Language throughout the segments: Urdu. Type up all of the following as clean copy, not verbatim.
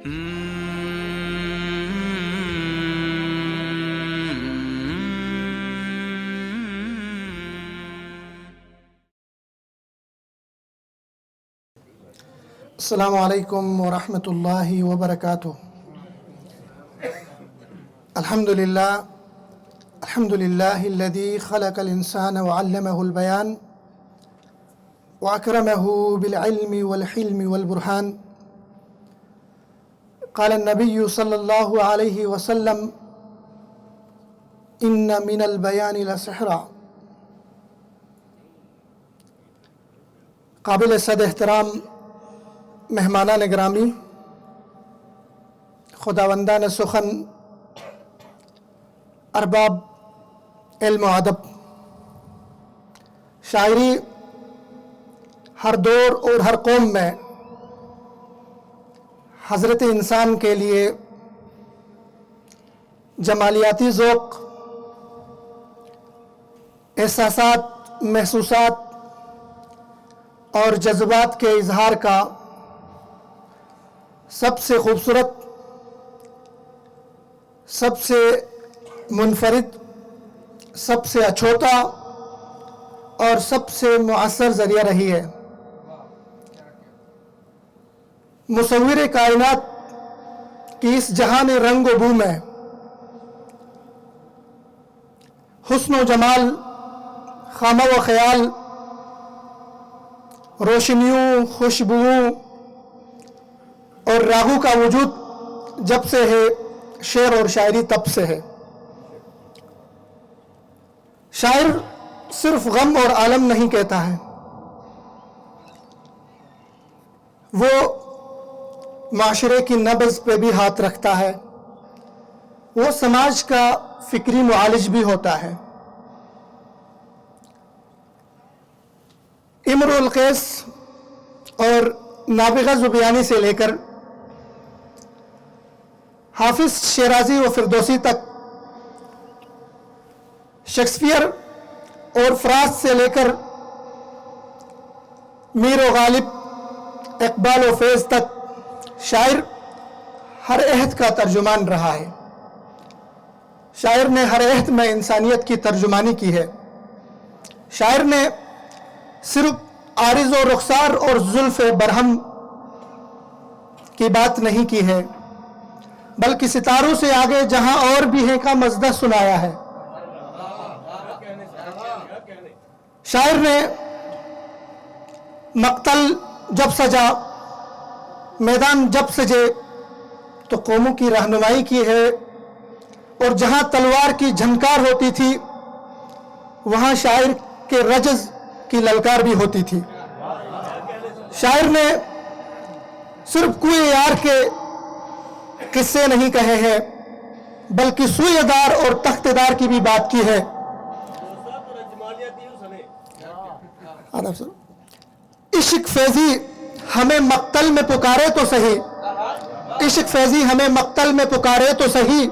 السلام علیکم ورحمۃ اللہ وبرکاتہ۔ الحمد للہ الذی خلق الانسان وعلمہ البیان واکرمہ بالعلم والحلم والبرہان۔ قال النبی صلی اللہ علیہ وسلم ان من البیان لسحرا۔ قابل صد احترام مہمانان گرامی، خداوندان سخن، ارباب علم و ادب، شاعری ہر دور اور ہر قوم میں حضرت انسان کے لیے جمالیاتی ذوق، احساسات، محسوسات اور جذبات کے اظہار کا سب سے خوبصورت، سب سے منفرد، سب سے اچھوتا اور سب سے مؤثر ذریعہ رہی ہے۔ مصور کائنات کی اس جہان رنگ و بو میں حسن و جمال، خامہ و خیال، روشنیوں، خوشبوؤں اور راہو کا وجود جب سے ہے، شعر اور شاعری تب سے ہے۔ شاعر صرف غم اور عالم نہیں کہتا ہے، وہ معاشرے کی نبض پہ بھی ہاتھ رکھتا ہے، وہ سماج کا فکری معالج بھی ہوتا ہے۔ امرؤ القیس اور نابغہ زبیانی سے لے کر حافظ شیرازی و فردوسی تک، شیکسپیئر اور فراست سے لے کر میر و غالب، اقبال و فیض تک، شاعر ہر عہد کا ترجمان رہا ہے۔ شاعر نے ہر عہد میں انسانیت کی ترجمانی کی ہے۔ شاعر نے صرف عارض و رخسار اور زلف برہم کی بات نہیں کی ہے، بلکہ ستاروں سے آگے جہاں اور بھی ہے کا مزدہ سنایا ہے۔ شاعر نے مقتل جب سجا، میدان جب سجے تو قوموں کی رہنمائی کی ہے، اور جہاں تلوار کی جھنکار ہوتی تھی وہاں شاعر کے رجز کی للکار بھی ہوتی تھی۔ شاعر نے صرف کوئے یار کے قصے نہیں کہے ہیں، بلکہ سوئے دار اور تخت دار کی بھی بات کی ہے۔ عشق فیضی ہمیں مقتل میں پکارے تو صحیح، عشق فیضی ہمیں مقتل میں پکارے تو صحیح،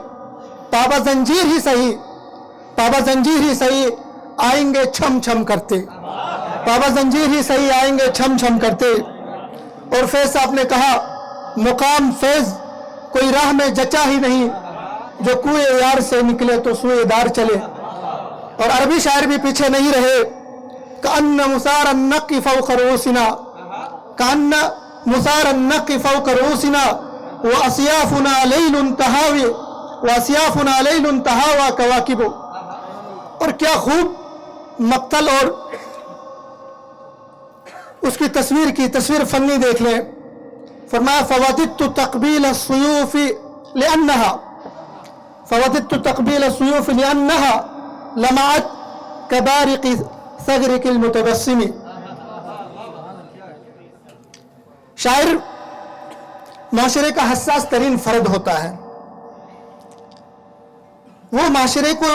پابا زنجیر ہی صحیح، پابا زنجیر ہی صحیح آئیں گے چھم چھم کرتے، پابا زنجیر ہی صحیح آئیں گے چھم چھم کرتے۔ اور فیض صاحب نے کہا مقام فیض کوئی راہ میں جچا ہی نہیں، جو کوئے یار سے نکلے تو سوئے دار چلے۔ اور عربی شاعر بھی پیچھے نہیں رہے، کأن مسار النق فوق رؤوسنا، کأن مسار النق فوق رؤوسنا وأصيافنا ليل تهاوي وأصيافنا ليل تهاوى كواكب۔ اور کیا خوب مقتل اور اس کی تصویر فنی دیکھ لیں۔ فرمایا فوددت تقبیل السیوف لأنها لمعت كبارق ثغرك المتبسم۔ شاعر معاشرے کا حساس ترین فرد ہوتا ہے، وہ معاشرے کو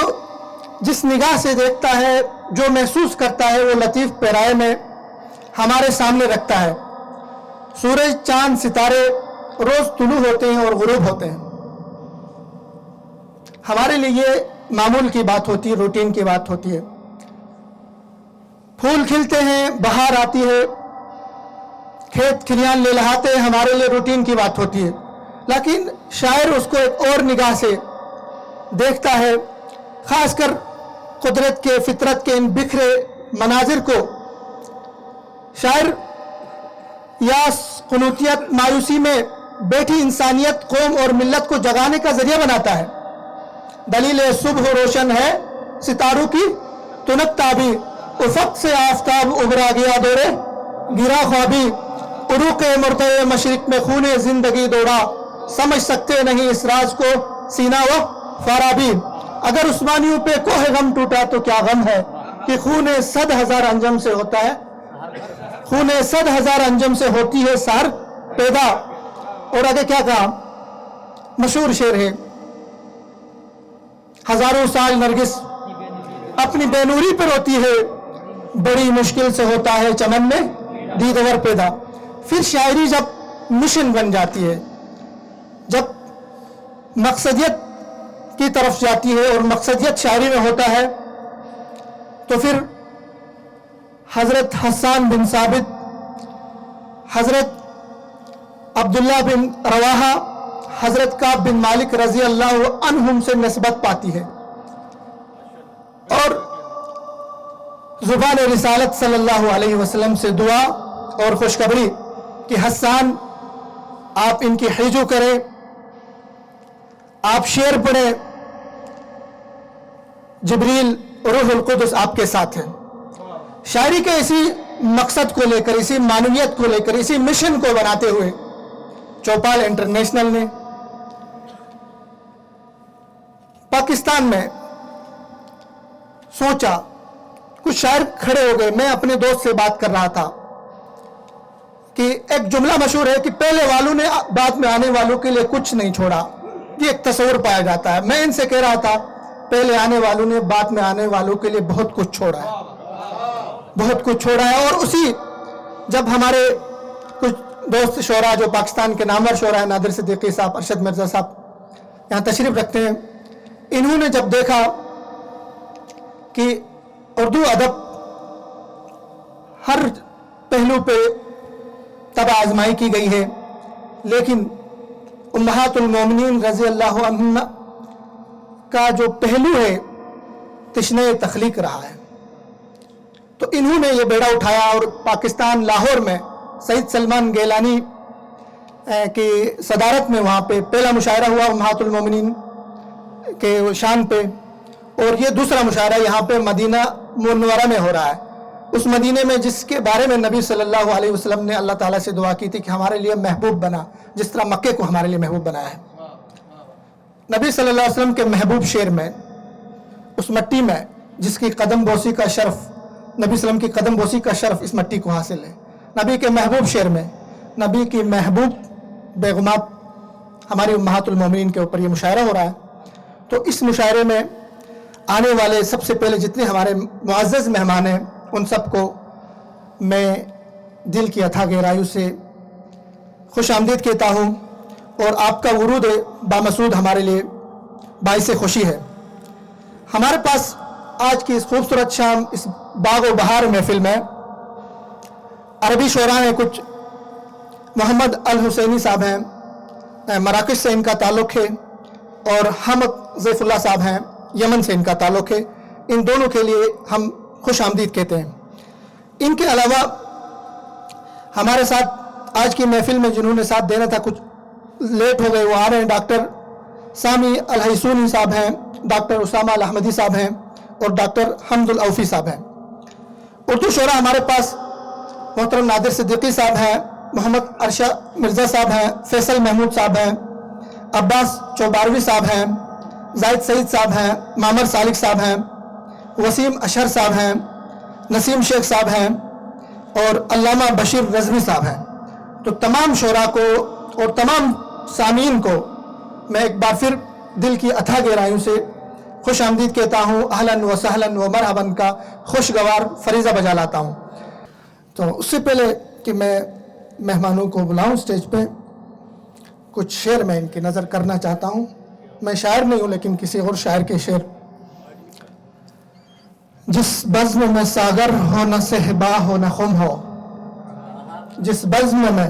جس نگاہ سے دیکھتا ہے، جو محسوس کرتا ہے، وہ لطیف پیرائے میں ہمارے سامنے رکھتا ہے۔ سورج، چاند، ستارے روز طلوع ہوتے ہیں اور غروب ہوتے ہیں، ہمارے لیے یہ معمول کی بات ہوتی ہے، روٹین کی بات ہوتی ہے۔ پھول کھلتے ہیں، بہار آتی ہے، کھیت کھلیان لہلہاتے ہیں، ہمارے لیے روٹین کی بات ہوتی ہے۔ لیکن شاعر اس کو ایک اور نگاہ سے دیکھتا ہے، خاص کر قدرت کے، فطرت کے ان بکھرے مناظر کو شاعر یاس، قنوطیت، مایوسی میں بیٹھی انسانیت، قوم اور ملت کو جگانے کا ذریعہ بناتا ہے۔ دلیل صبح روشن ہے ستاروں کی تنک تابی، افق سے آفتاب ابھرا گیا دورے گرا خوابی، عروق مرتع مشرق میں خون زندگی دوڑا، سمجھ سکتے نہیں اس راز کو سینہ و فارابی۔ اگر عثمانیوں پہ کوہ غم ٹوٹا تو کیا غم ہے کہ خون 100,000 انجم سے ہوتا ہے، خون 100,000 انجم سے ہوتی ہے سار پیدا۔ اور آگے کیا کہا، مشہور شعر ہے، ہزاروں سال نرگس اپنی بے نوری پر ہوتی ہے، بڑی مشکل سے ہوتا ہے چمن میں دیدور پیدا۔ پھر شاعری جب مشن بن جاتی ہے، جب مقصدیت کی طرف جاتی ہے اور مقصدیت شاعری میں ہوتا ہے، تو پھر حضرت حسان بن ثابت، حضرت عبداللہ بن رواحہ، حضرت کعب بن مالک رضی اللہ عنہم سے نسبت پاتی ہے، اور زبان رسالت صلی اللہ علیہ وسلم سے دعا اور خوشخبری کہ حسان آپ ان کی حجو کریں، آپ شعر پڑھیں، جبریل روح القدس آپ کے ساتھ ہیں۔ شاعری کے اسی مقصد کو لے کر، اسی معنویت کو لے کر، اسی مشن کو بناتے ہوئے چوپال انٹرنیشنل نے پاکستان میں سوچا، کچھ شاعر کھڑے ہو گئے، میں اپنے دوست سے بات کر رہا تھا کہ ایک جملہ مشہور ہے کہ پہلے والوں نے بعد میں آنے والوں کے لیے کچھ نہیں چھوڑا، یہ ایک تصور پایا جاتا ہے۔ میں ان سے کہہ رہا تھا پہلے آنے والوں نے بعد میں آنے والوں کے لیے بہت کچھ چھوڑا ہے، بہت کچھ چھوڑا ہے۔ اور اسی جب ہمارے کچھ دوست شعراء جو پاکستان کے نامور شعراء ہیں، نادر صدیقی صاحب، ارشد مرزا صاحب یہاں تشریف رکھتے ہیں، انہوں نے جب دیکھا کہ اردو ادب ہر پہلو پہ طبع آزمائی کی گئی ہے، لیکن امہات المومنین رضی اللہ عنہ کا جو پہلو ہے تشنہ تخلیق رہا ہے، تو انہوں نے یہ بیڑا اٹھایا اور پاکستان لاہور میں سید سلمان گیلانی کی صدارت میں وہاں پہ پہلا مشاعرہ ہوا امہات المومنین کے شان پہ، اور یہ دوسرا مشاعرہ یہاں پہ مدینہ منورہ میں ہو رہا ہے، اس مدینے میں جس کے بارے میں نبی صلی اللہ علیہ وسلم نے اللہ تعالیٰ سے دعا کی تھی کہ ہمارے لیے محبوب بنا، جس طرح مکے کو ہمارے لیے محبوب بنایا ہے۔ نبی صلی اللہ علیہ وسلم کے محبوب شعر میں، اس مٹی میں جس کی قدم بوسی کا شرف، نبی صلی اللہ علیہ وسلم کی قدم بوسی کا شرف اس مٹی کو حاصل ہے، نبی کے محبوب شعر میں نبی کی محبوب بیگمات ہماری امہات المومنین کے اوپر یہ مشاعرہ ہو رہا ہے۔ تو اس مشاعرے میں آنے والے سب سے پہلے جتنے ہمارے معزز مہمان ہیں ان سب کو میں دل کی اتھا گہرائیوں سے خوش آمدید کہتا ہوں، اور آپ کا ورود بامسعود ہمارے لیے باعث خوشی ہے۔ ہمارے پاس آج کی اس خوبصورت شام، اس باغ و بہار محفل میں عربی شعراء ہیں، کچھ محمد الحسینی صاحب ہیں، مراکش سے ان کا تعلق ہے، اور حمد ضیف اللہ صاحب ہیں، یمن سے ان کا تعلق ہے۔ ان دونوں کے لیے ہم خوش آمدید کہتے ہیں۔ ان کے علاوہ ہمارے ساتھ آج کی محفل میں جنہوں نے ساتھ دینا تھا، کچھ لیٹ ہو گئے، وہ آ رہے ہیں۔ ڈاکٹر سامی الحیسونی صاحب ہیں، ڈاکٹر اسامہ الاحمدی صاحب ہیں، اور ڈاکٹر حمد الاوفی صاحب ہیں۔ اردو شعراء ہمارے پاس محترم نادر صدیقی صاحب ہیں، محمد ارشد مرزا صاحب ہیں، فیصل محمود صاحب ہیں، عباس چوباروی صاحب ہیں، زاہد سعید صاحب ہیں، معمر سالک صاحب ہیں، وسیم اشہر صاحب ہیں، نسیم شیخ صاحب ہیں، اور علامہ بشیر رضوی صاحب ہیں۔ تو تمام شعراء کو اور تمام سامعین کو میں ایک بار پھر دل کی اتھا گہرائیوں سے خوش آمدید کہتا ہوں، اہلاً و سہلاً و مرحباً کا خوشگوار فریضہ بجا لاتا ہوں۔ تو اس سے پہلے کہ میں مہمانوں کو بلاؤں اسٹیج پہ، کچھ شعر میں ان کی نظر کرنا چاہتا ہوں۔ میں شاعر نہیں ہوں لیکن کسی اور شاعر کے شعر۔ جس بزم میں ساگر ہو نہ صہبا ہو نہ خم ہو، جس بزم میں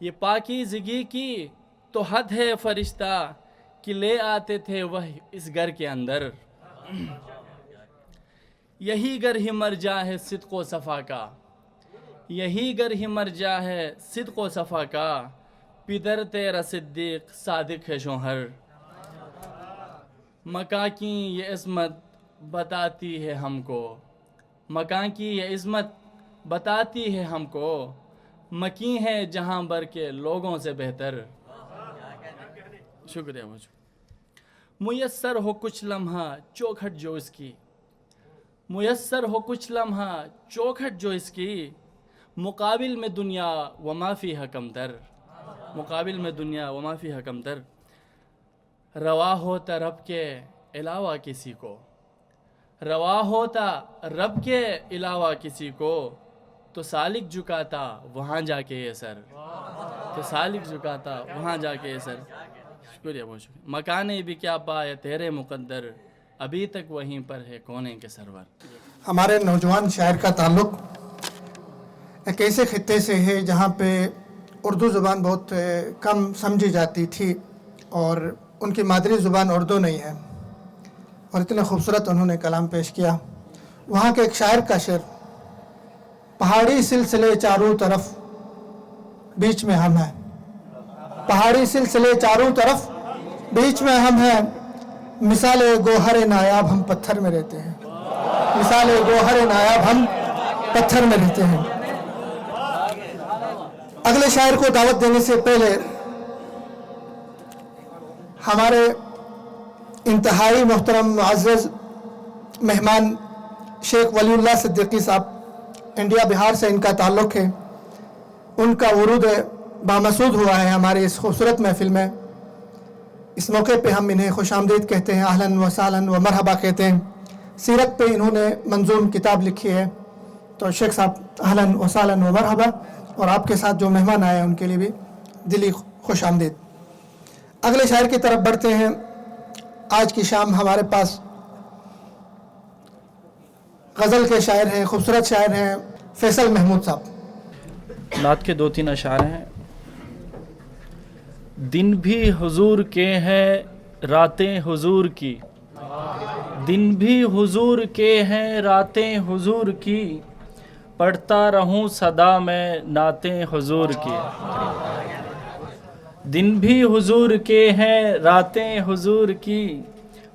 یہ پاکیزگی کی تو حد ہے فرشتہ کہ لے آتے تھے وہ اس گھر کے اندر. یہی گھر ہی مرجع ہے صدق و صفا کا, یہی گھر ہی مرجع ہے صدق و صفا کا, پدر تیرا صدیق صادق ہے شوہر. مکاں کی یہ عظمت بتاتی ہے ہم کو, مکاں کی یہ عظمت بتاتی ہے ہم کو, مکی ہے جہاں بھر کے لوگوں سے بہتر. شکریہ. مجھے میسر ہو کچھ لمحہ چوکھٹ جو اس کی, میسر ہو کچھ لمحہ چوکھٹ جو اس کی, مقابل میں دنیا و ما فیہا کمتر, مقابل میں دنیا و ما فیہا کمتر. روا ہوتا رب کے علاوہ کسی کو, روا ہوتا رب کے علاوہ کسی کو, تو سالک جھکاتا وہاں جا کے یہ سر, تو سالک جھکاتا وہاں جا کے یہ سر. شکریہ بہت شکریہ. مکانے بھی کیا پائے تیرے مقدر, ابھی تک وہیں پر ہے کونے کے سرور. ہمارے نوجوان شاعر کا تعلق ایک ایسے خطے سے ہے جہاں پہ اردو زبان بہت کم سمجھی جاتی تھی, اور ان کی مادری زبان اردو نہیں ہے, اور اتنے خوبصورت انہوں نے کلام پیش کیا. وہاں کے ایک شاعر کا شعر, پہاڑی سلسلے چاروں طرف بیچ میں ہم ہیں, پہاڑی سلسلے چاروں طرف بیچ میں ہم ہیں, مثال گوہر نایاب ہم پتھر میں رہتے ہیں, مثال گوہر نایاب ہم پتھر میں رہتے ہیں. اگلے شاعر کو دعوت دینے سے پہلے ہمارے انتہائی محترم معزز مہمان شیخ ولی اللہ صدیقی صاحب, انڈیا بہار سے ان کا تعلق ہے, ان کا ورود بامسعود ہوا ہے ہماری اس خوبصورت محفل میں. اس موقع پہ ہم انہیں خوش آمدید کہتے ہیں, اہلاً و سہلاً و مرحبا کہتے ہیں. سیرت پہ انہوں نے منظوم کتاب لکھی ہے, تو شیخ صاحب اہلاً و سہلاً و مرحبا, اور آپ کے ساتھ جو مہمان آئے ہیں ان کے لیے بھی دلی خوش آمدید. اگلے شاعر کی طرف بڑھتے ہیں. آج کی شام ہمارے پاس غزل کے شاعر ہیں, خوبصورت شاعر ہیں فیصل محمود صاحب. نعت کے 2-3 اشعار ہیں. دن بھی حضور کے ہیں راتیں حضور کی, دن بھی حضور کے ہیں راتیں حضور کی, پڑھتا رہوں صدا میں نعتیں حضور کی. دن بھی حضور کے ہیں راتیں حضور کی,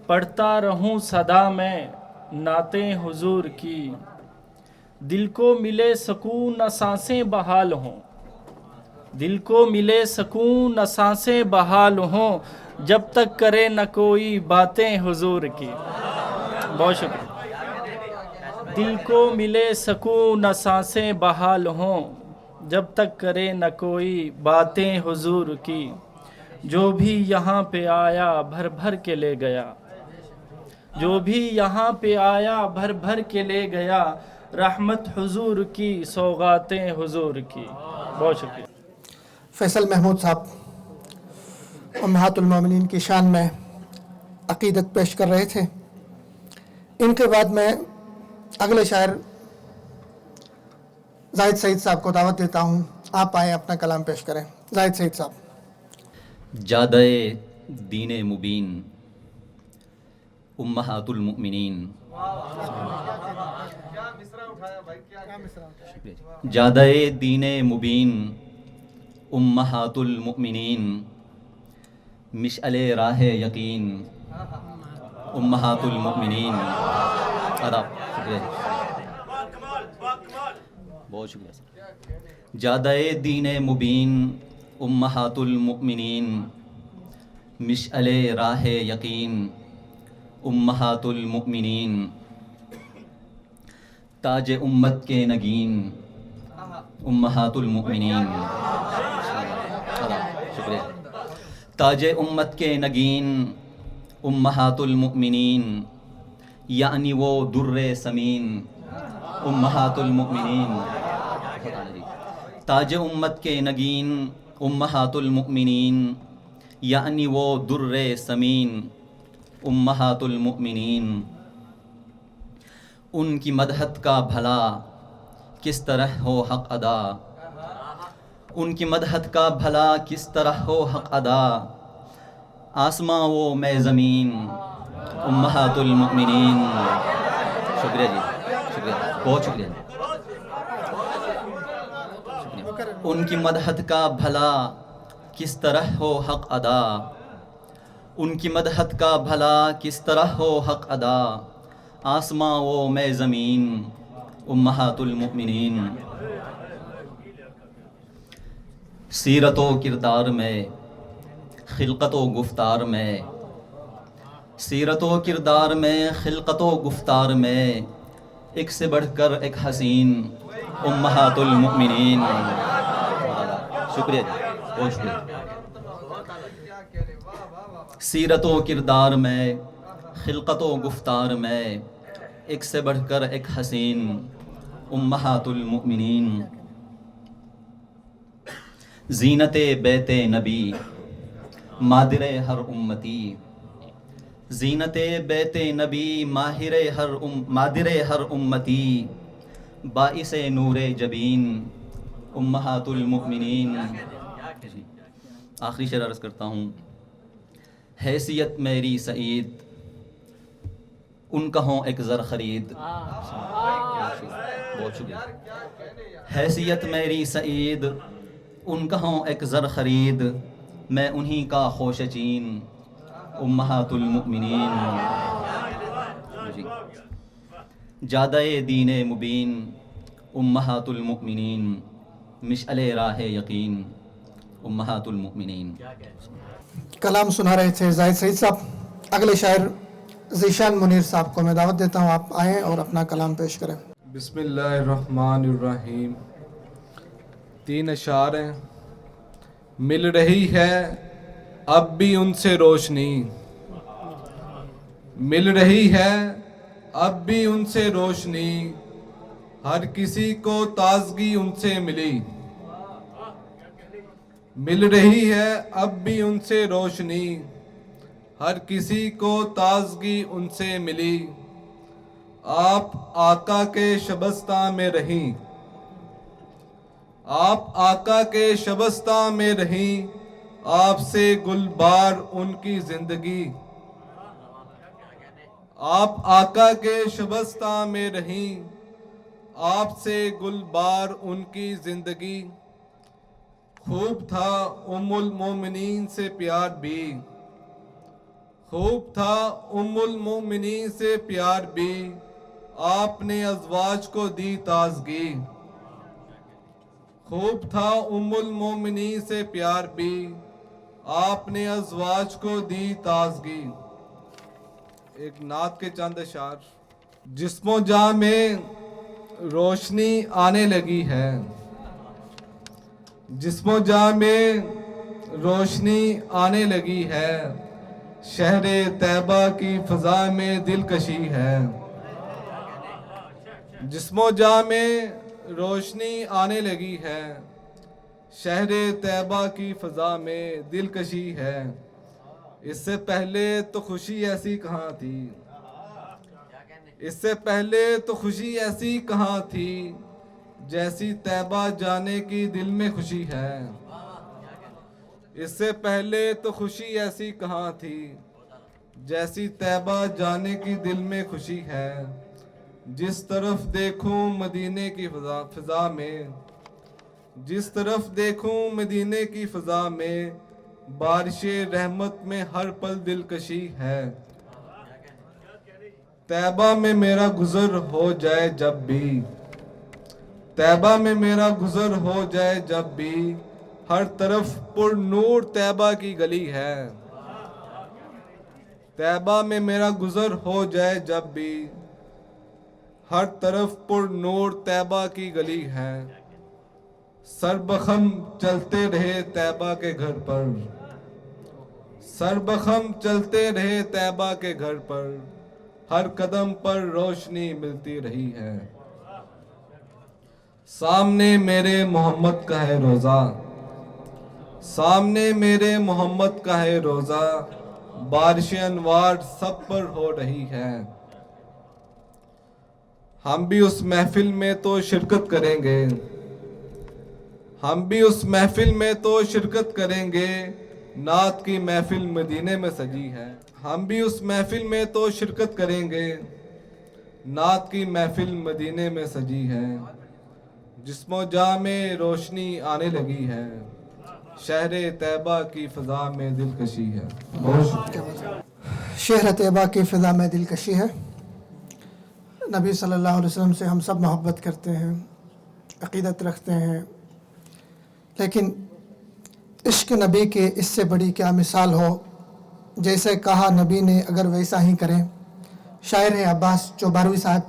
پڑھتا رہوں صدا میں نعتیں حضور کی. دل کو ملے سکون نہ سانسیں بحال ہوں, دل کو ملے سکون نہ سانسیں بحال ہوں, جب تک کرے نہ کوئی باتیں حضور کی. بہت شکریہ. دل کو ملے سکون نہ سانسیں بحال ہوں, جب تک کرے نہ کوئی باتیں حضور کی. جو بھی یہاں پہ آیا بھر بھر کے لے گیا, جو بھی یہاں پہ آیا بھر بھر کے لے گیا, رحمت حضور کی سوغاتیں حضور کی. بہت شکریہ. فیصل محمود صاحب امہات المومنین کی شان میں عقیدت پیش کر رہے تھے. ان کے بعد میں اگلے شاعر زاہد سعید صاحب کو دعوت دیتا ہوں, آپ آئیں اپنا کلام پیش کریں. زاہد سعید صاحب. جادہ دین مبین امہات المؤمنین, جادہ دین مبین امہات المؤمنین, مشعل راہ یقین امہات المؤمنین. شکریہ, بہت شکریہ سر. جادہ دین مبین امہات المؤمنین, مشعل راہ یقین امہات المؤمنین. تاج امت کے نگین امہات المؤمنین. شکریہ. تاج امت کے نگین امہات المؤمنین, یعنی وہ در سمین امہات المؤمنین. تاج امت کے نگین امہات المؤمنین, یعنی وہ در سمین امہات المؤمنین. ان کی مدحت کا بھلا کس طرح ہو حق ادا, ان کی مدحت کا بھلا کس طرح ہو حق ادا، آسماں و میں زمین امہات المؤمنین. شکریہ جی، شکریہ، بہت شکریہ. ان کی مدحت کا بھلا کس طرح ہو حق ادا، ان کی مدحت کا بھلا کس طرح ہو حق ادا، آسماں و میں زمین امہات المؤمنین. سیرت و کردار میں، خلقت و گفتار میں، سیرت و کردار میں، خلقت و گفتار میں، ایک سے بڑھ کر ایک حسین امہات المؤمنین. شکریہ جی، بہت شکریہ. سیرت و کردار میں، خلقت و گفتار میں، ایک سے بڑھ کر ایک حسین امہات المؤمنین. زینت بیت نبی مادر ہر امتی، زینت بیت نبی مادر ہر امتی، باعث نور جبین امہات المؤمنین. آخری شعر عرض کرتا ہوں. حیثیت میری سعید ان کا ہوں ایک زر خرید. بہت شکریہ. حیثیت میری سعید ان کا ہوں ایک زر خرید، میں انہی کا خوش چین امہات المؤمنین. جادہ دین مبین امہات المؤمنین، مشعل راہ یقین امہات المؤمنین. کلام سنا رہے تھے زاہد سعید صاحب. اگلے شاعر ذیشان منیر صاحب کو میں دعوت دیتا ہوں، آپ آئیں اور اپنا کلام پیش کریں. بسم اللہ الرحمن الرحیم. 3 اشعار ہیں. مل رہی ہے اب بھی ان سے روشنی، مل رہی ہے اب بھی ان سے روشنی، ہر کسی کو تازگی ان سے ملی. مل رہی ہے اب بھی ان سے روشنی، ہر کسی کو تازگی ان سے ملی. آپ آقا کے شبستہ میں رہیں، آپ آقا کے شبستہ میں رہیں، آپ سے گلبار ان کی زندگی. آپ آقا کے شبستہ میں رہیں، آپ سے گلبار ان کی زندگی. خوب تھا ام المومنین سے پیار بھی، خوب تھا ام المومنین سے پیار بھی، آپ نے ازواج کو دی تازگی. خوب تھا ام المومنین سے پیار بھی، آپ نے ازواج کو دی تازگی. ایک نعت کے چند اشعار. جسم و جاں میں روشنی آنے لگی ہے، جسم و جاں میں روشنی آنے لگی ہے، شہر طیبہ کی فضا میں دلکشی ہے. جسم و جاں میں روشنی آنے لگی ہے، شہر طیبہ کی فضا میں دلکشی ہے. اس سے پہلے تو خوشی ایسی کہاں تھی، اس سے پہلے تو خوشی ایسی کہاں تھی، جیسی طیبہ جانے کی دل میں خوشی ہے. اس سے پہلے تو خوشی ایسی کہاں تھی، جیسی طیبہ جانے کی دل میں خوشی ہے. جس طرف دیکھوں مدینے کی فضا میں، جس طرف دیکھوں مدینے کی فضا میں، بارش رحمت میں ہر پل دلکشی ہے. طیبہ میں میرا گزر ہو جائے جب بھی، طیبہ میں میرا گزر ہو جائے جب بھی، ہر طرف پر نور طیبہ کی گلی ہے. طیبہ میں میرا گزر ہو جائے جب بھی، ہر طرف پر نور طیبہ کی گلی ہے. سر بخم چلتے رہے طیبہ کے گھر پر، سر بخم چلتے رہے طیبہ کے گھر پر، ہر قدم پر روشنی ملتی رہی ہے. سامنے میرے محمد کا ہے روزہ، سامنے میرے محمد کا ہے روزہ، بارش انوار سب پر ہو رہی ہے. ہم بھی اس محفل میں تو شرکت کریں گے، ہم بھی اس محفل میں تو شرکت کریں گے، نعت کی محفل مدینے میں سجی ہے۔ ہم بھی اس محفل میں تو شرکت کریں گے، نعت کی محفل مدینے میں سجی ہے۔ جسم و جاں میں روشنی آنے لگی ہے، شہر طیبہ کی فضا میں دلکشی ہے۔ بہت شکریہ۔ شہر طیبہ کی فضا میں دلکشی ہے۔ نبی صلی اللہ علیہ وسلم سے ہم سب محبت کرتے ہیں، عقیدت رکھتے ہیں، لیکن عشق نبی کے اس سے بڑی کیا مثال ہو۔ جیسے کہا نبی نے اگر ویسا ہی کریں۔ شاعر ہیں عباس چوباروی صاحب،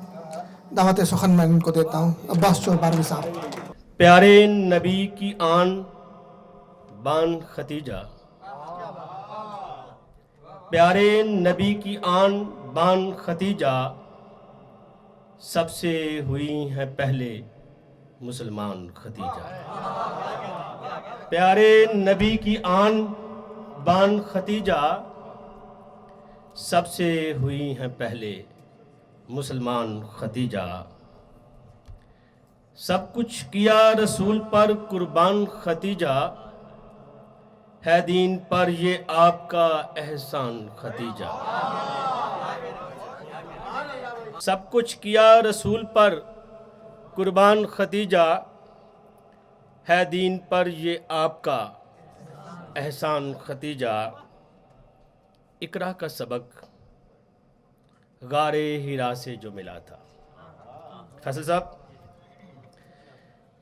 دعوت سخن میں ان کو دیتا ہوں۔ عباس چوباروی صاحب۔ پیارے نبی کی آن بان ختیجہ، پیارے نبی کی آن بان ختیجہ، سب سے ہوئی ہیں پہلے مسلمان ختیجہ۔ پیارے نبی کی آن بان ختیجہ، سب سے ہوئی ہیں پہلے مسلمان ختیجہ۔ سب کچھ کیا رسول پر قربان ختیجہ، ہے دین پر یہ آپ کا احسان ختیجہ۔ سب کچھ کیا رسول پر قربان ختیجہ، ہے دین پر یہ آپ کا احسان ختیجہ۔ اقرا کا سبق غار حرا سے جو ملا تھا۔ فیصل صاحب،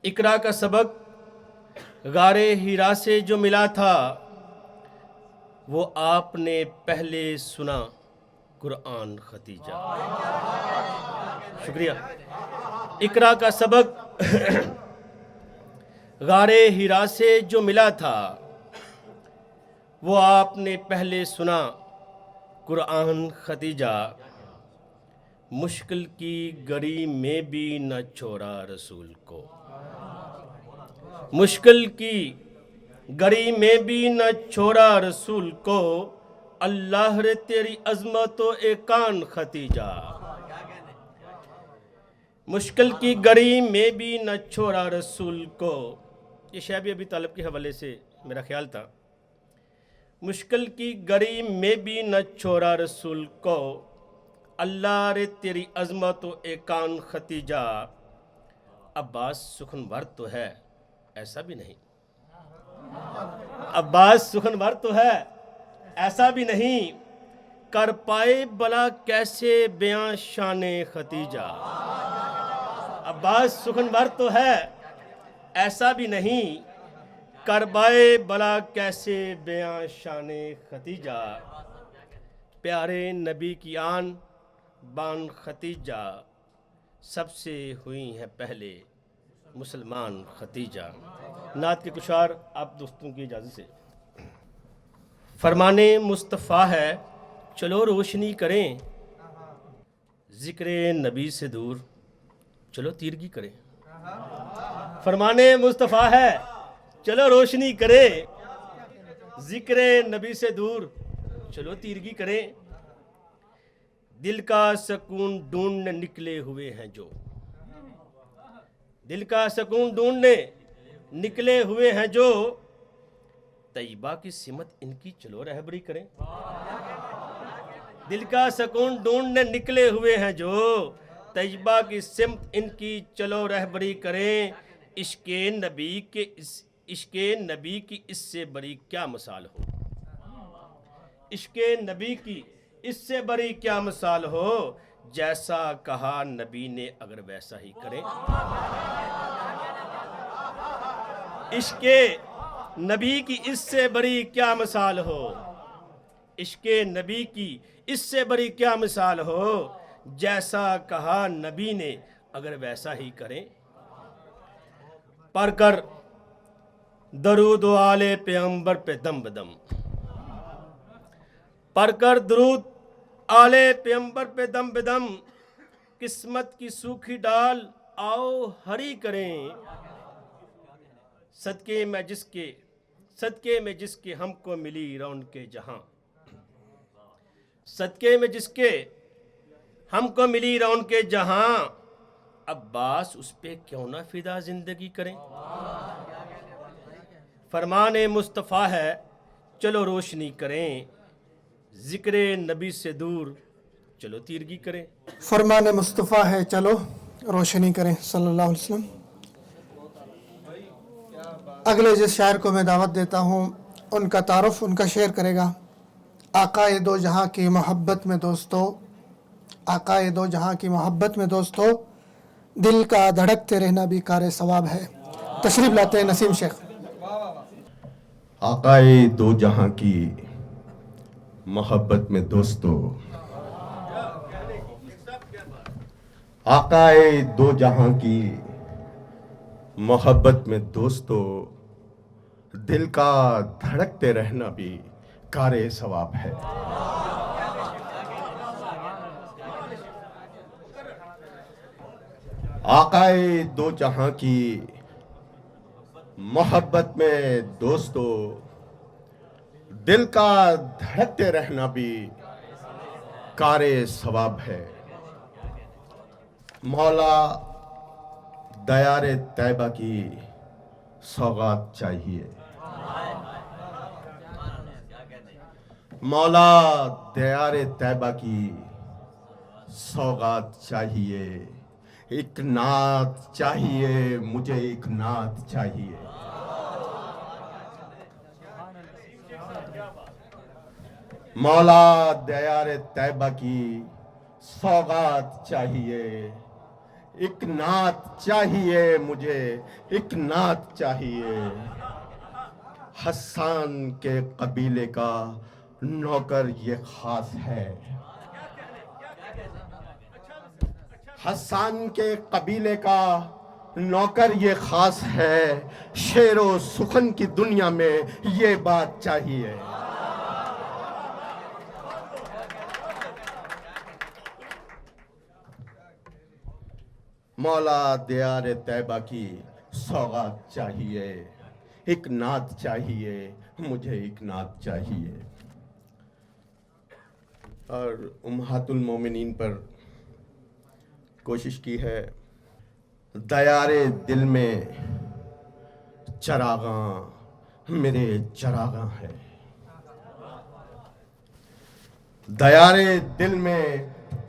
اقرا کا سبق غار حرا سے جو ملا تھا، وہ آپ نے پہلے سنا قرآن ختیجہ۔ شکریہ۔ اقرا کا سبق غار حرا سے جو ملا تھا، وہ آپ نے پہلے سنا قرآن ختیجہ۔ مشکل کی گھڑی میں بھی نہ چھوڑا رسول کو، مشکل کی گھڑی میں بھی نہ چھوڑا رسول کو، اللہ رے تیری عظمت و ایقان ختیجہ۔ مشکل کی گھڑی میں بھی نہ چھوڑا رسول کو، یہ شعر ابی طالب کے حوالے سے میرا خیال تھا۔ مشکل کی گھڑی میں بھی نہ چھوڑا رسول کو، اللہ رے تیری عظمت و ایقان ختیجہ۔ عباس سخنور تو ہے ایسا بھی نہیں، عباس سخنور تو ہے ایسا بھی نہیں، کر پائے بلا کیسے بیاں شان ختیجہ۔ عباس سخنور تو ہے ایسا بھی نہیں، کر پائے بلا کیسے بیاں شان ختیجہ۔ پیارے نبی کی آن بان ختیجہ، سب سے ہوئی ہیں پہلے مسلمان ختیجہ۔ نعت کے کچھ اشعار آپ دوستوں کی اجازت سے۔ فرمان مصطفیٰ ہے چلو روشنی کریں، ذکر نبی سے دور چلو تیرگی کریں۔ فرمان مصطفیٰ ہے چلو روشنی کریں، ذکر نبی سے دور چلو تیرگی کریں۔ دل کا سکون ڈھونڈنے نکلے ہوئے ہیں جو، دل کا سکون ڈھونڈنے نکلے ہوئے ہیں جو، طیبہ کی سمت ان کی چلو رہبری کریں۔ دل کا سکون ڈھونڈنے نکلے ہوئے ہیں جو، طیبہ کی سمت ان کی چلو رہبری کریں۔ عشق نبی کی اس سے بڑی کیا مثال ہو، عشق نبی کی اس سے بڑی کیا مثال ہو، جیسا کہا نبی نے اگر ویسا ہی کریں۔ عشق نبی کی اس سے بڑی کیا مثال ہو، عشق نبی کی اس سے بڑی کیا مثال ہو، جیسا کہا نبی نے اگر ویسا ہی کریں۔ پڑھ کر درود و آل پیغمبر پہ دم بدم، پڑھ کر درود آل پیغمبر پہ دم بدم، قسمت کی سوکھی ڈال آؤ ہری کریں۔ صدقے میں جس کے ہم کو ملی رونق جہاں، صدقے میں جس کے ہم کو ملی رونق جہاں، عباس اس پہ کیوں نہ فدا زندگی کریں۔ فرمان مصطفیٰ ہے چلو روشنی کریں، ذکر نبی سے دور چلو تیرگی کریں۔ فرمان مصطفیٰ ہے چلو روشنی کریں صلی اللہ علیہ وسلم۔ اگلے جس شاعر کو میں دعوت دیتا ہوں ان کا تعارف ان کا شعر کرے گا۔ آقائے دو جہاں کی محبت میں دوستو، آقائے دو جہاں کی محبت میں دوستو، دل کا دھڑکتے رہنا بھی کار ثواب ہے۔ تشریف لاتے ہیں نسیم شیخ۔ آقائے دو جہاں کی محبت میں دوستو، آقائے دو جہاں کی محبت میں دوستو، دل کا دھڑکتے رہنا بھی کار ثواب ہے۔ آقائے دو جہاں کی محبت میں دوستو، دل کا دھڑکتے رہنا بھی کار ثواب ہے۔ مولا دیار طیبہ کی سوغات چاہیے، مولا دیار طیبہ کی سوغات چاہیے، ایک نعت چاہیے مجھے، ایک نعت چاہیے۔ مولا دیار طیبہ کی سوغات چاہیے، ایک نعت چاہیے مجھے، ایک نعت چاہیے۔ حسان کے قبیلے کا نوکر یہ خاص ہے، حسان کے قبیلے کا نوکر یہ خاص ہے، شعر و سخن کی دنیا میں یہ بات چاہیے۔ مولا دیار طیبہ کی سوغات چاہیے، ایک نعت چاہیے مجھے، ایک نعت چاہیے۔ اور امہات المومنین پر کوشش کی ہے۔ دیار دل میں چراغاں میرے چراغاں ہے، دیار دل میں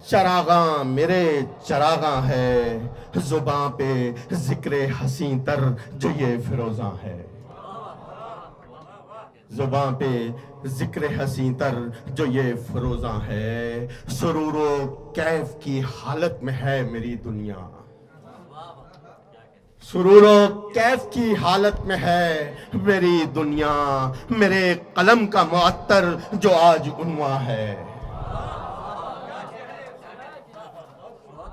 چراغاں میرے چراغاں ہے، زباں پہ ذکر حسین تر جو یہ فروزاں ہے، زباں پہ ذکر حسین تر جو یہ فروزاں ہے، سرور و کیف کی حالت میں ہے میری دنیا، سرور و کیف کی حالت میں ہے میری دنیا، میرے قلم کا معطر جو آج عنواں ہے،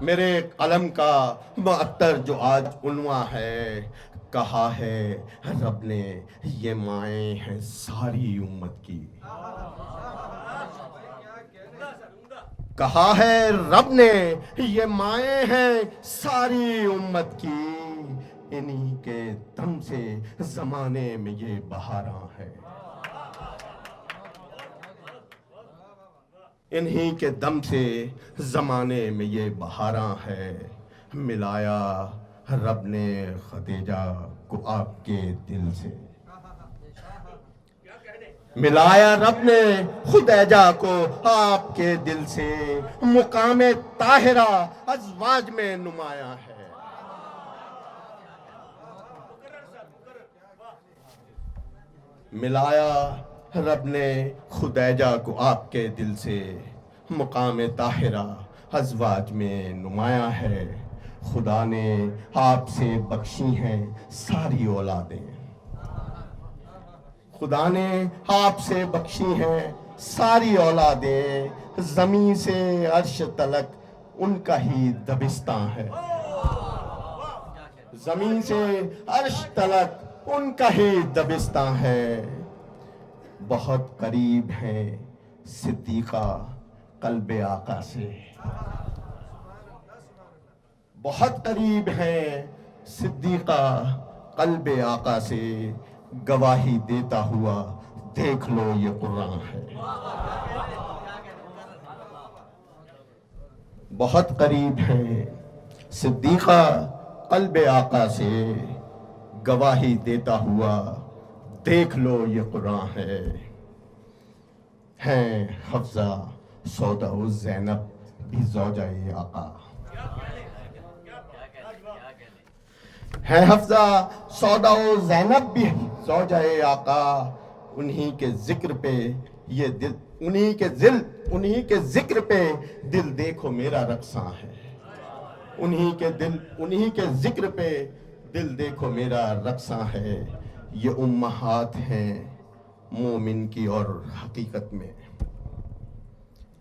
میرے قلم کا معطر جو آج عنواں ہے، کہا ہے رب نے یہ مائیں ہیں ساری امت کی، کہا ہے رب نے یہ مائیں ہیں ساری امت کی، انہی کے دم سے زمانے میں یہ بہاراں ہے، انہی کے دم سے زمانے میں یہ بہاراں ہے، ملایا رب نے خدیجہ کو آپ کے دل سے، ملایا رب نے خدیجہ کو آپ کے دل سے، مقام طاہرہ ازواج میں نمایاں ہے، ملایا رب نے خدیجہ کو آپ کے دل سے، مقام طاہرہ ازواج میں نمایاں ہے، خدا نے آپ سے بخشی ہیں ساری اولادیں، خدا نے آپ سے بخشی ہیں ساری اولادیں، زمین سے عرش تلک ان کا ہی دبستان ہے، زمین سے عرش تلک ان کا ہی دبستان ہے، بہت قریب ہیں صدیقہ قلب آقا سے، بہت قریب ہیں صدیقہ قلب آقا سے، گواہی دیتا ہوا دیکھ لو یہ قرآن ہے، بہت قریب ہیں صدیقہ قلب آقا سے، گواہی دیتا ہوا دیکھ لو یہ قرآن ہے. ہیں حفظہ سودا و زینب بھی زوجہ آقا. ہے حفظہ سودا و زینب بھی زوجہ آقا. انہی کے ذکر پہ یہ دل، انہی کے ذکر پہ دل دیکھو میرا رقصاں ہے. انہی کے ذکر پہ دل دیکھو میرا رقصاں ہے. یہ امہات ہیں مومن کی اور حقیقت میں.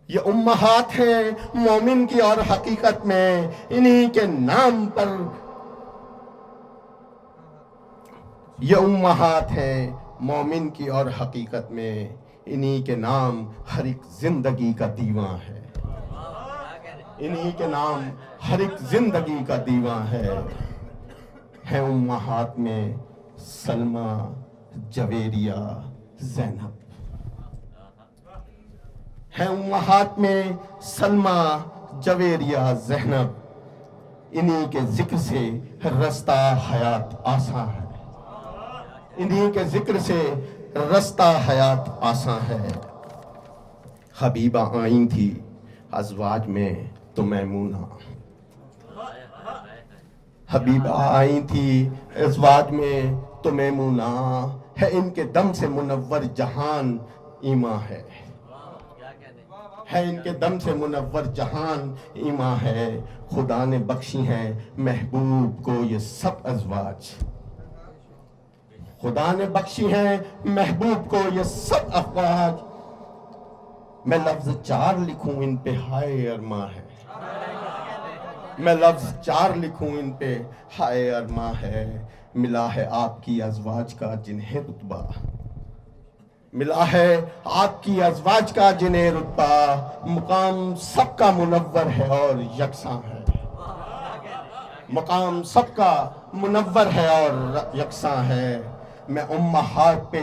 یہ امہات ہیں مومن کی اور حقیقت میں. انہی کے نام پر یہ امہات ہیں مومن کی اور حقیقت میں. انہی کے نام ہر ایک زندگی کا دیواں ہے. انہی کے نام ہر ایک زندگی کا دیواں ہے. ہیں امہات میں سلمہ، جویریہ، زینب. ہیں امہات میں سلمہ، جویریہ، زینب. انہی کے ذکر سے رستہ حیات آساں ہے. انہی کے ذکر سے رستہ حیات آساں ہے. حبیبہ آئیں تھی ازواج میں تو میمونہ. حبیبہ آئیں تھی ازواج میں تو میمونہ. ہے ان کے دم سے منور جہان ایماں ہے. ہے ان کے دم سے منور جہان ایماں ہے. خدا نے بخشی ہیں محبوب کو یہ سب ازواج. خدا نے بخشی ہیں محبوب کو یہ سب افواج. میں لفظ 4 لکھوں ان پہ ہائے ارماں ہے. میں لفظ 4 لکھوں ان پہ ہائے ارماں ہے. ملا ہے آپ کی ازواج کا جنہیں رتبہ. ملا ہے آپ کی ازواج کا جنہیں رتبہ. مقام سب کا منور ہے اور یکساں ہے. مقام سب کا منور ہے اور یکساں ہے. میں امہات پہ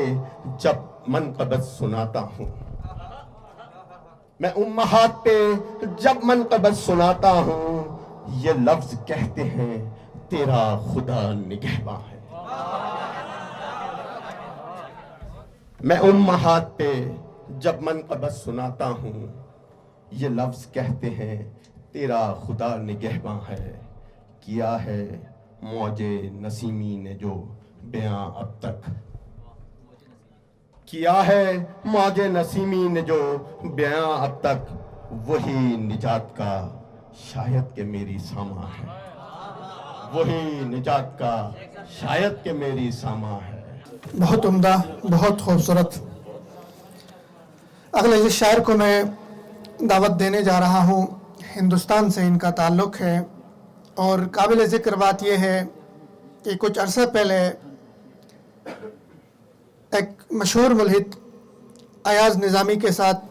جب منقبت سناتا ہوں، میں امہات پہ جب منقبت سناتا ہوں، یہ لفظ کہتے ہیں تیرا خدا نگہباں ہے. میں امہات پہ جب منقبت سناتا ہوں، یہ لفظ کہتے ہیں تیرا خدا نگہباں ہے. کیا ہے موج نسیمی نے جو بیاں اب تک، کیا ہے موج نسیمی نے جو بیاں اب تک، وہی نجات کا شاید کہ میری ساما ہے. وہی نجات کا شاید کہ میری ساما ہے. بہت عمدہ، بہت خوبصورت. اگلے جس شاعر کو میں دعوت دینے جا رہا ہوں، ہندوستان سے ان کا تعلق ہے. اور قابل ذکر بات یہ ہے کہ کچھ عرصہ پہلے ایک مشہور ملحد ایاز نظامی کے ساتھ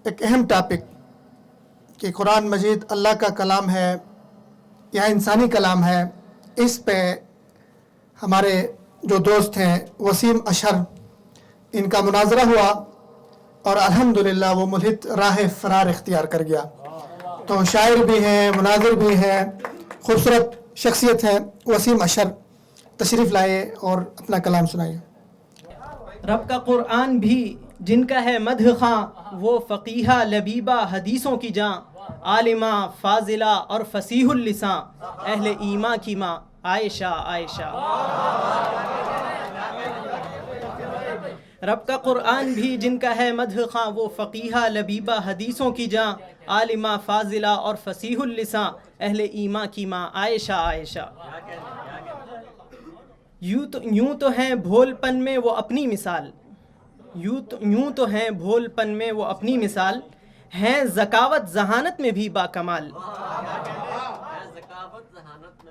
ایک اہم ٹاپک کہ قرآن مجید اللہ کا کلام ہے یا انسانی کلام ہے، اس پہ ہمارے جو دوست ہیں وسیم اشہر، ان کا مناظرہ ہوا اور الحمدللہ وہ ملحد راہ فرار اختیار کر گیا. تو شاعر بھی ہیں، مناظر بھی ہیں، خوبصورت شخصیت ہیں. وسیم اشہر تشریف لائے اور اپنا کلام سنائیے. رب کا قرآن بھی جن کا ہے مدح خواں، وہ فقیہہ لبیبہ حدیثوں کی جاں، عالمہ فاضلہ اور فصیح اللساں، اہل ایماں کی ماں عائشہ عائشہ. رب کا قرآن بھی جن کا ہے مدح خواں، وہ فقیہہ لبیبہ حدیثوں کی جاں، عالمہ فاضلہ اور فصیح اللساں، اہل ایماں کی ماں عائشہ عائشہ. یوں تو ہیں بھول پن میں وہ اپنی مثال، یوں تو ہیں بھول پن میں وہ اپنی مثال، ہیں ذکاوت ذہانت میں بھی با کمال.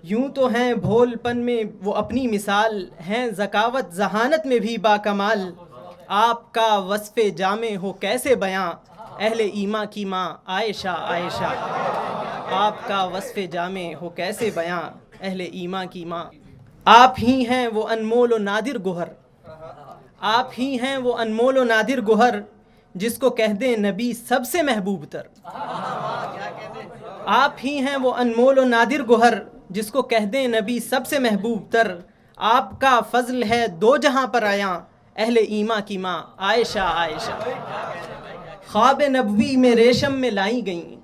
یوں تو ہیں بھول پن میں وہ اپنی مثال، ہیں ذکاوت ذہانت میں بھی با کمال. آپ کا وصف جامع ہو کیسے بیاں، اہل ایماں کی ماں عائشہ عائشہ. آپ کا وصف جامع ہو کیسے بیاں، اہل ایماں کی ماں. آپ ہی ہیں وہ انمول و نادر گوہر، آپ ہی ہیں وہ انمول و نادر گوہر، جس کو کہہ دیں نبی سب سے محبوب تر. آپ ہی ہیں وہ انمول و نادر گوہر، جس کو کہہ دیں نبی سب سے محبوب تر. آپ کا فضل ہے دو جہاں پر آیا، اہل ایما کی ماں عائشہ عائشہ۔ خواب نبوی میں ریشم میں لائی گئیں،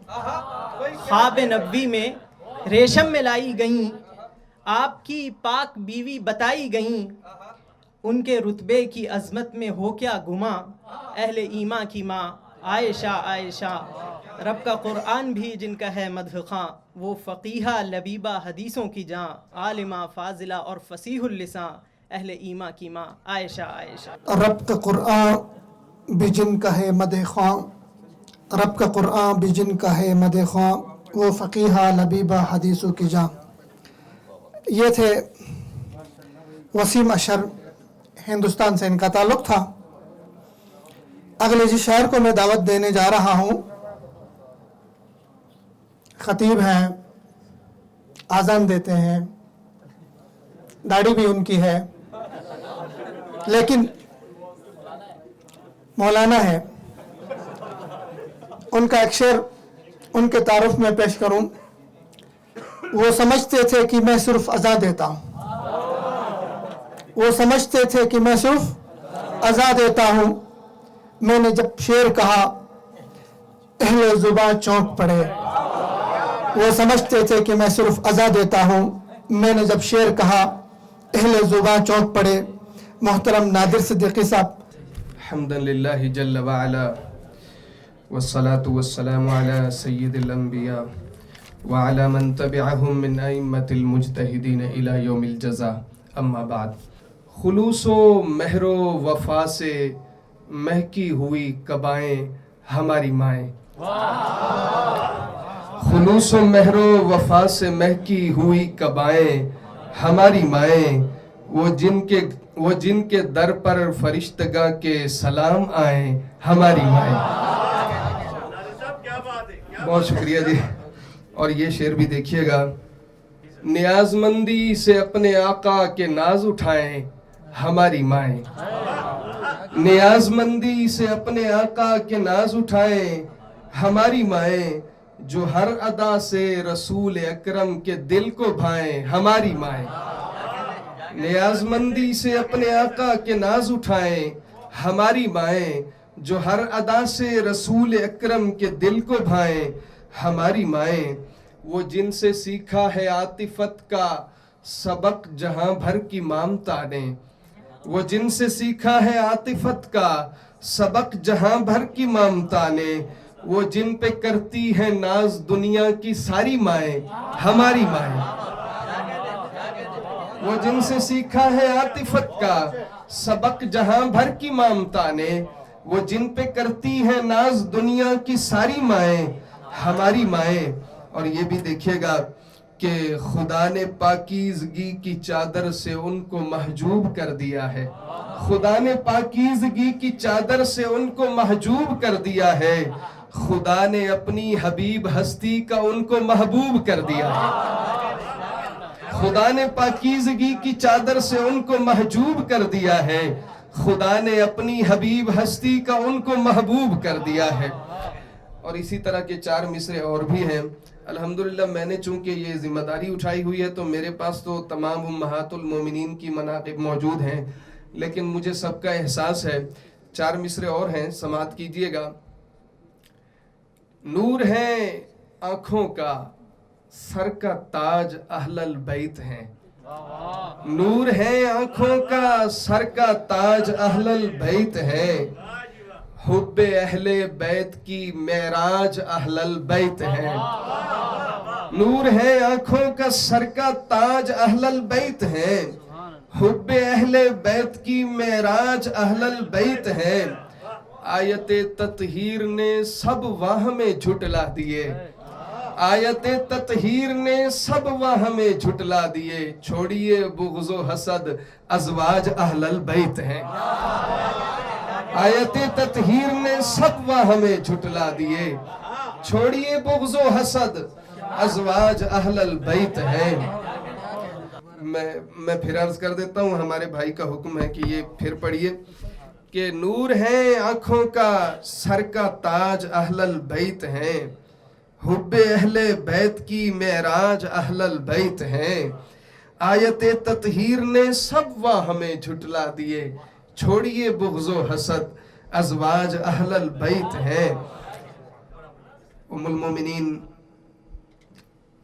خواب نبوی میں ریشم میں لائی گئیں، آپ کی پاک بیوی بتائی گئیں، ان کے رتبے کی عظمت میں ہو کیا گما، اہل ایما کی ماں عائشہ عائشہ۔ رب کا قرآن بھی جن کا ہے مدح خواں، وہ فقیہہ لبیبہ حدیثوں کی جاں، عالمہ فاضلہ اور فصیح اللساں، اہل ایما کی ماں عائشہ عائشہ۔ رب کا قرآن بھی جن کا ہے مدح خواں، رب کا قرآن بھی جن کا ہے مدح خواں، وہ فقیہہ لبیبہ حدیثوں کی جاں۔ یہ تھے وسیم اشر، ہندوستان سے ان کا تعلق تھا۔ اگلے جس شاعر کو میں دعوت دینے جا رہا ہوں، خطیب ہیں، اذان دیتے ہیں، داڑھی بھی ان کی ہے، لیکن مولانا ہے۔ ان کا ایک شعر ان کے تعارف میں پیش کروں۔ وہ سمجھتے تھے کہ میں صرف اذان دیتا ہوں، وہ سمجھتے تھے کہ میں صرف اذان دیتا ہوں، میں نے جب شعر کہا اہل زباں چونک پڑے۔ وہ سمجھتے تھے کہ میں صرف اذان دیتا ہوں، میں نے جب شعر کہا اہل زباں چونک پڑے۔ محترم نادر صدیقی صاحب۔ حمدا للہ جل وعلا والصلاة والسلام على سید الانبیاء وعلى من تبعهم من ائمة المجتہدین الى یوم الجزاء، اما بعد۔ خلوص و مہر و وفا سے مہکی ہوئی قبائیں ہماری مائیں، خلوص و مہر و وفا سے مہکی ہوئی قبائیں ہماری مائیں، وہ جن کے در پر فرشتگاں کے سلام آئیں ہماری مائیں۔ بہت شکریہ جی۔ اور یہ شعر بھی دیکھیے گا۔ نیاز مندی سے اپنے آقا کے ناز اٹھائیں ہماری مائیں، نیاز مندی سے اپنے آقا کے ناز اٹھائیں ہماری مائیں، جو ہر ادا سے رسول اکرم کے دل کو بھائیں ہماری مائیں، نیاز مندی سے اپنے آقا کے ناز اٹھائیں ہماری مائیں، جو ہر ادا سے رسول اکرم کے دل کو بھائیں ہماری مائیں، وہ جن سے سیکھا ہے عاطفت کا سبق جہاں بھر کی مامتا نے، وہ جن سے سیکھا ہے عاطفت کا سبق جہاں بھر کی مامتا نے، وہ جن پہ کرتی ہے ناز دنیا کی ساری مائیں ہماری مائیں، وہ جن سے سیکھا ہے عاطفت کا سبق جہاں بھر کی مامتا نے، وہ جن پہ کرتی ہے ناز دنیا کی ساری مائیں ہماری مائیں۔ اور یہ بھی دیکھیے گا کہ خدا نے پاکیزگی کی چادر سے ان کو محجوب کر دیا ہے، خدا نے پاکیزگی کی چادر سے ان کو محجوب کر دیا ہے، خدا نے اپنی حبیب ہستی کا ان کو محبوب کر دیا ہے، خدا نے پاکیزگی کی چادر سے ان کو محجوب کر دیا ہے، خدا نے اپنی حبیب ہستی کا ان کو محبوب کر دیا ہے۔ اور اسی طرح کے 4 مصرے اور بھی ہیں۔ الحمدللہ میں نے چونکہ یہ ذمہ داری اٹھائی ہوئی ہے تو میرے پاس تو تمام امہات المومنین کی مناقب موجود ہیں، لیکن مجھے سب کا احساس ہے۔ 4 مصرے اور ہیں، سماعت کیجئے گا۔ نور ہے آنکھوں کا، سر کا تاج اہل البیت ہیں، نور ہے آنکھوں کا، سر کا تاج اہل البیت ہے، حب اہل بیت کی معراج اہل البیت ہے، نور ہے آنکھوں کا، سر کا تاج اہل البیت ہے، حب اہل بیت کی معراج اہل البیت ہے، آیت تطہیر نے سب واہ میں جھٹلا دیے، آیت تطہیر نے سب واہ میں جھٹلا دیے، چھوڑیے بغض و حسد ازواج اہل البیت ہیں، آیت تطہیر نے سب واہ میں جھٹلا دیے، چھوڑیے بغض و حسد ازواج اہل البیت ہیں۔ میں پھر عرض کر دیتا ہوں، ہمارے بھائی کا حکم ہے کہ یہ پھر پڑھیے کہ نور ہے آنکھوں کا، سر کا تاج اہل البیت ہیں، حب اہل بیت کی معراج اہل البیت ہیں، آیت تطہیر نے سب واہ ہمیں جھٹلا دیے. چھوڑیے بغض و حسد ازواج اہل البیت ہیں. ام المومنین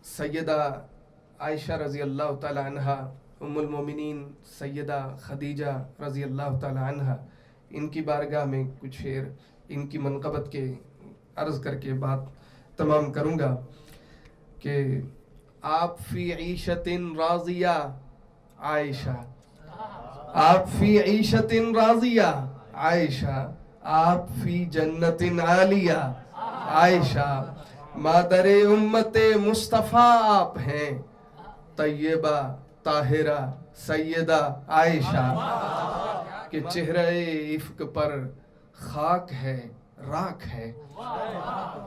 سیدہ عائشہ رضی اللہ تعالی عنہا، ام المومنین سیدہ خدیجہ رضی اللہ تعالی عنہا، ان کی بارگاہ میں کچھ شعر ان کی منقبت کے عرض کر کے بات تمام کروں گا کہ آپ فی عیشت راضیہ عائشہ، آپ فی عیشت راضیہ عائشہ، آپ فی جنت عالیہ عائشہ، مادر امت مصطفیٰ آپ ہیں، طیبہ طاہرہ سیدہ عائشہ، کہ چہرہ عفق پر خاک ہے راکھ ہے،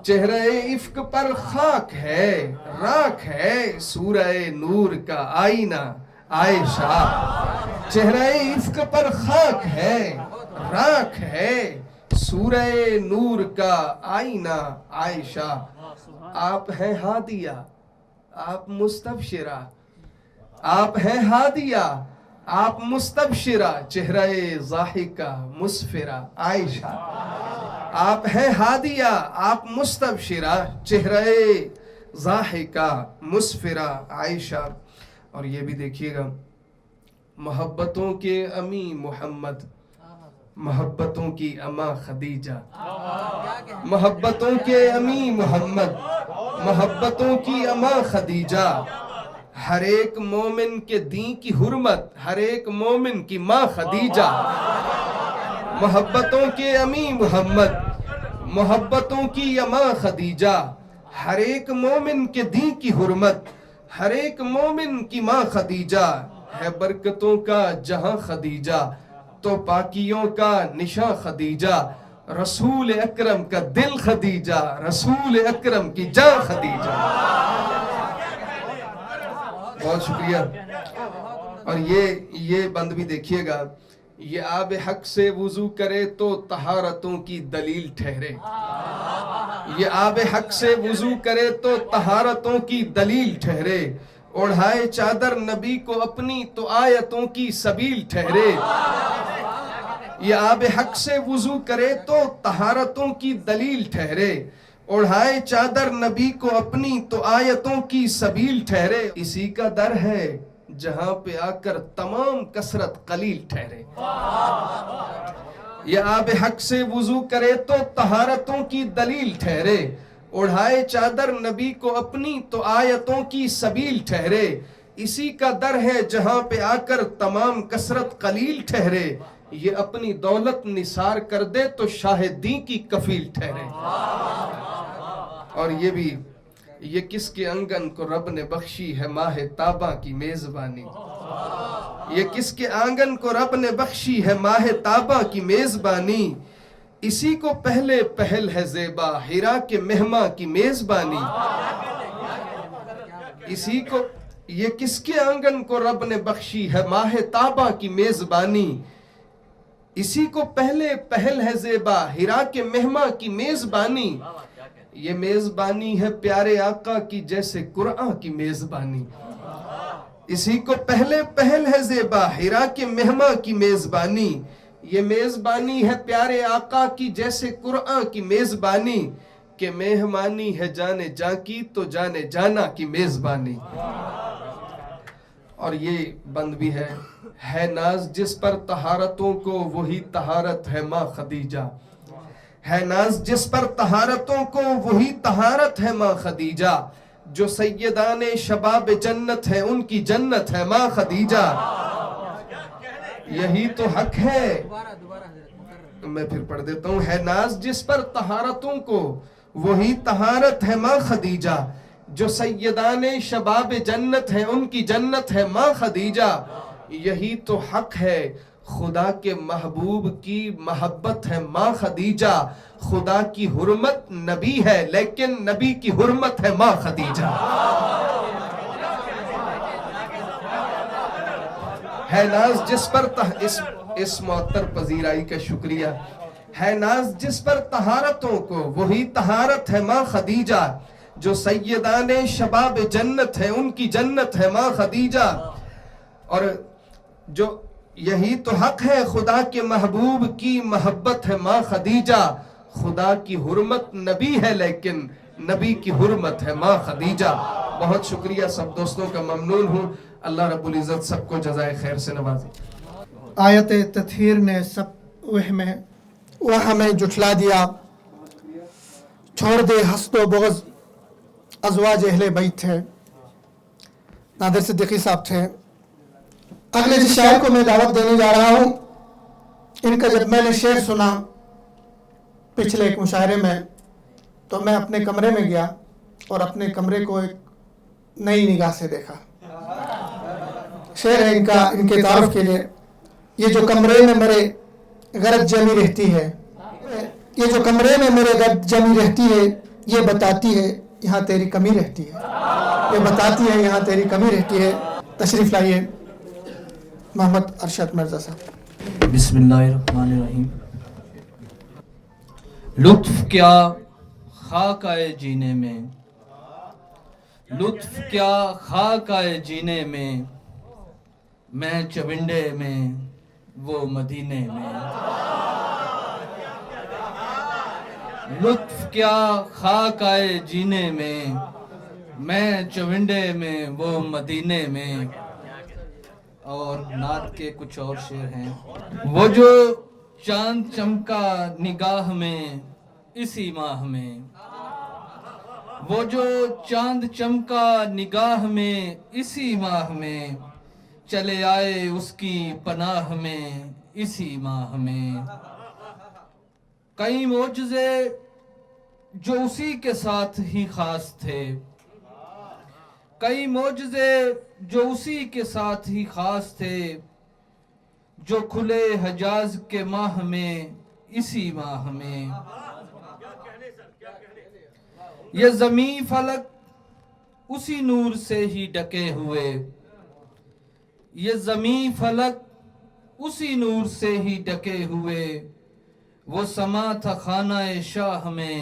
چہرہ عفق پر خاک ہے راکھ ہے، سورہ نور کا آئینہ عائشہ، چہرہ عفق پر خاک ہے راکھ ہے، سورہ نور کا آئینہ عائشہ. آپ ہیں ہادیہ آپ مستبشرہ، آپ ہیں ہادیہ آپ مستبشرہ، چہرہ ضاحکہ مسفرہ عائشہ. آپ ہیں ہادیہ آپ مستبشرہ، چہرہ ضاحکہ مسفرہ عائشہ. اور یہ بھی دیکھیے گا، محبتوں کے امی محمد، محبتوں کی اماں خدیجہ، محبتوں کے امی محمد، محبتوں کی اماں خدیجہ، ہر ایک مومن کے دین کی حرمت، ہر ایک مومن کی ماں خدیجہ، محبتوں کے امی محمد، محبتوں کی اماں خدیجہ، ہر ایک مومن کے دین کی حرمت، ہر ایک مومن کی ماں خدیجہ، ہے برکتوں کا جہاں خدیجہ، تو پاکیوں کا نشاں خدیجہ، رسول اکرم کا دل خدیجہ، رسول اکرم کی جان خدیجہ. بہت شکریہ. اور یہ بند بھی دیکھیے گا، یہ آب حق سے وضو کرے تو طہارتوں کی دلیل ٹھہرے، یہ آب حق سے وضو کرے تو طہارتوں کی دلیل ٹھہرے، اوڑھائے چادر نبی کو اپنی تو آیتوں کی سبیل ٹھہرے. یہ آب حق سے وضو کرے تو طہارتوں کی دلیل ٹھہرے، اوڑھائے چادر نبی کو اپنی تو آیتوں کی سبیل ٹھہرے. اسی کا در ہے جہاں پہ آ کر تمام کثرت قلیل ٹھہرے. یہ آب حق سے وضو کرے تو طہارتوں کی دلیل ٹھہرے، اوڑھائے چادر نبی کو اپنی تو آیتوں کی سبیل ٹھہرے. اسی کا در ہے جہاں پہ آ کر تمام کثرت قلیل ٹھہرے، یہ اپنی دولت نثار کر دے تو شاہدین کی کفیل ٹھہرے. اور یہ بھی، یہ کس کے آنگن کو رب نے بخشی ہے ماہ تابہ کی میزبانی، یہ کس کے آنگن کو رب نے بخشی ہے ماہ تابہ کی میزبانی، اسی کو پہلے پہل ہے زیبا ہیرا کے مہماں کی میزبانی. اسی کو، یہ کس کے آنگن کو رب نے بخشی ہے ماہ تابہ کی میزبانی، اسی کو پہلے پہل ہے زیبا ہیرا کے مہماں کی میزبانی. یہ میزبانی ہے پیارے آقا کی جیسے قرآن کی میزبانی، اسی کو پہلے پہل ہے زیبا ہیرا کے مہماں کی میزبانی. یہ میزبانی ہے پیارے آقا کی جیسے قرآن کی میزبانی، کہ مہمانی ہے جانے جاں کی تو جانے جانا کی میزبانی. اور یہ بند بھی ہے ناز جس پر طہارتوں کو وہی طہارت ہے ماں خدیجہ، ہے ناز جس پر طہارتوں کو وہی طہارت ہے ماں خدیجہ، جو سیدان شباب جنت ہے ان کی جنت ہے ماں خدیجہ. یہی تو حق ہے، میں پھر پڑھ دیتا ہوں. ہے ناز جس پر طہارتوں کو وہی طہارت ہے ماں خدیجہ، جو سیدان شباب جنت ہے ان کی جنت ہے ماں خدیجہ. یہی تو حق ہے، خدا کے محبوب کی محبت ہے ماں خدیجہ. خدا کی حرمت نبی ہے لیکن نبی کی حرمت ہے ماں خدیجہ. ہے ناز جس پر اس معطر پذیرائی کا شکریہ. ہے ناز جس پر طہارتوں کو وہی طہارت ہے ماں خدیجہ، جو سیدان شباب جنت ہے ان کی جنت ہے ماں خدیجہ. اور جو یہی تو حق ہے خدا کے محبوب کی محبت ہے ماں خدیجہ. خدا کی حرمت نبی ہے لیکن نبی کی حرمت ہے ماں خدیجہ. بہت شکریہ سب دوستوں کا ممنون ہوں. اللہ رب العزت سب کو جزائے خیر سے نوازے. آیت تطہیر نے سب ہمیں جھٹلا دیا. چھوڑ دے حسد و بغض ازواج اہل بیت تھے. نادر صدیقی صاحب تھے. اگلے جس شاعر کو میں دعوت دینے جا رہا ہوں، ان کا جب میں نے شعر سنا پچھلے ایک مشاعرے میں تو میں اپنے کمرے میں گیا اور اپنے کمرے کو ایک نئی نگاہ سے دیکھا. شعر ہے ان کے تعارف کے لیے. یہ جو کمرے میں میرے غرض جمی رہتی ہے، یہ جو کمرے میں میرے غرض جمی رہتی ہے، یہ بتاتی ہے یہاں تیری کمی رہتی ہے. یہ بتاتی ہے یہاں تیری کمی رہتی ہے. تشریف لائیے محمد ارشد مرزا صاحب. بسم اللہ الرحمن الرحیم. لطف کیا خاک آئے جینے میں، لطف کیا خاک آئے جینے میں، میں چونڈے میں وہ مدینے میں. لطف کیا خاک آئے جینے میں، میں چونڈے میں وہ مدینے میں. اور نعت کے کچھ اور شعر ہیں. وہ جو چاند چمکا نگاہ میں اسی ماہ میں، وہ جو چاند چمکا نگاہ میں اسی ماہ میں، چلے آئے اس کی پناہ میں اسی ماہ میں. کئی معجزے جو اسی کے ساتھ ہی خاص تھے، کئی معجزے جو اسی کے ساتھ ہی خاص تھے، جو کھلے حجاز کے ماہ میں اسی ماہ میں. یہ زمین فلک اسی نور سے ہی ڈکے ہوئے، یہ زمین فلک اسی نور سے ہی ڈکے ہوئے، وہ سما تھا خانہ شاہ میں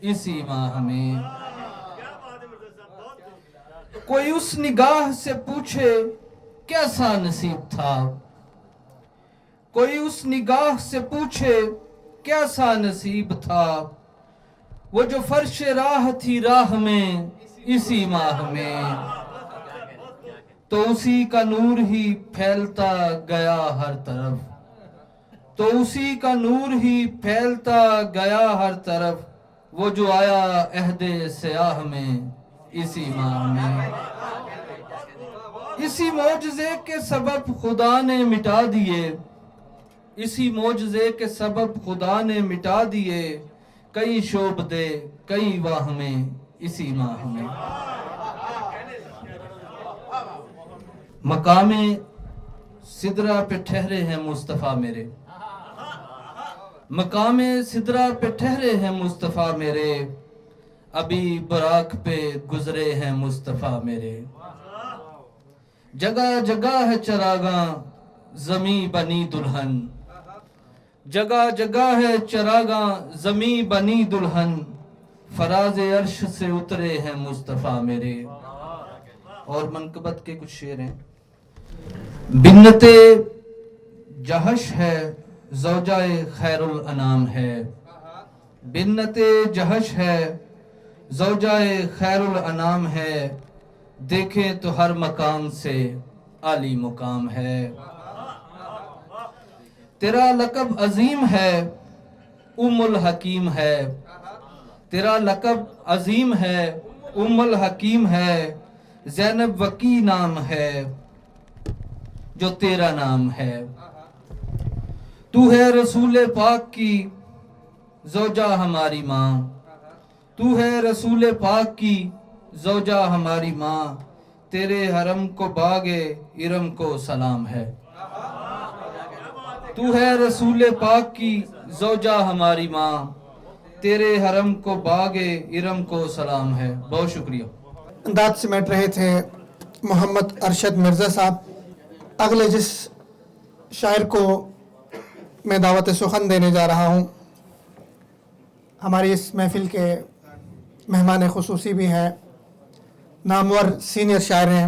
اسی ماہ میں. کوئی اس نگاہ سے پوچھے کیسا نصیب تھا، کوئی اس نگاہ سے پوچھے کیسا نصیب تھا، وہ جو فرش راہ تھی راہ میں اسی ماہ میں. تو اسی کا نور ہی پھیلتا گیا ہر طرف، تو اسی کا نور ہی پھیلتا گیا ہر طرف، وہ جو آیا عہد سیاہ میں اسی ماہ میں. اسی معجزے کے سبب خدا نے مٹا دیے، اسی معجزے کے سبب خدا نے مٹا دیے، کئی شعب دے کئی واہ میں اسی ماہ میں. مقام سدرہ پہ ٹھہرے ہیں مصطفیٰ میرے، مقام سدرہ پہ ٹھہرے ہیں مصطفیٰ میرے، ابھی براق پہ گزرے ہیں مصطفیٰ میرے. جگہ جگہ ہے چراغاں زمیں بنی دلہن، جگہ جگہ ہے چراغاں زمیں بنی دلہن، فراز عرش سے اترے ہیں مصطفیٰ میرے. اور منقبت کے کچھ شعر ہیں. بنت جہش ہے زوجہ خیر الانام ہے، بنت جہش ہے زوجہ خیر الانام ہے، دیکھیں تو ہر مقام سے عالی مقام ہے. تیرا لقب عظیم ہے ام الحکیم ہے، تیرا لقب عظیم ہے ام الحکیم ہے، زینب وکی نام ہے جو تیرا نام ہے. تو ہے رسول پاک کی زوجہ ہماری ماں، تو ہے رسول پاک کی زوجہ ہماری ماں، تیرے حرم کو باغ ارم کو سلام ہے. تو ہے رسول پاک کی زوجہ ہماری ماں، تیرے حرم کو باغ ارم کو سلام ہے. بہت شکریہ. انداز سمیٹ رہے تھے محمد ارشد مرزا صاحب. اگلے جس شاعر کو میں دعوت سخن دینے جا رہا ہوں، ہماری اس محفل کے مہمان خصوصی بھی ہیں، نامور سینئر شاعر ہیں.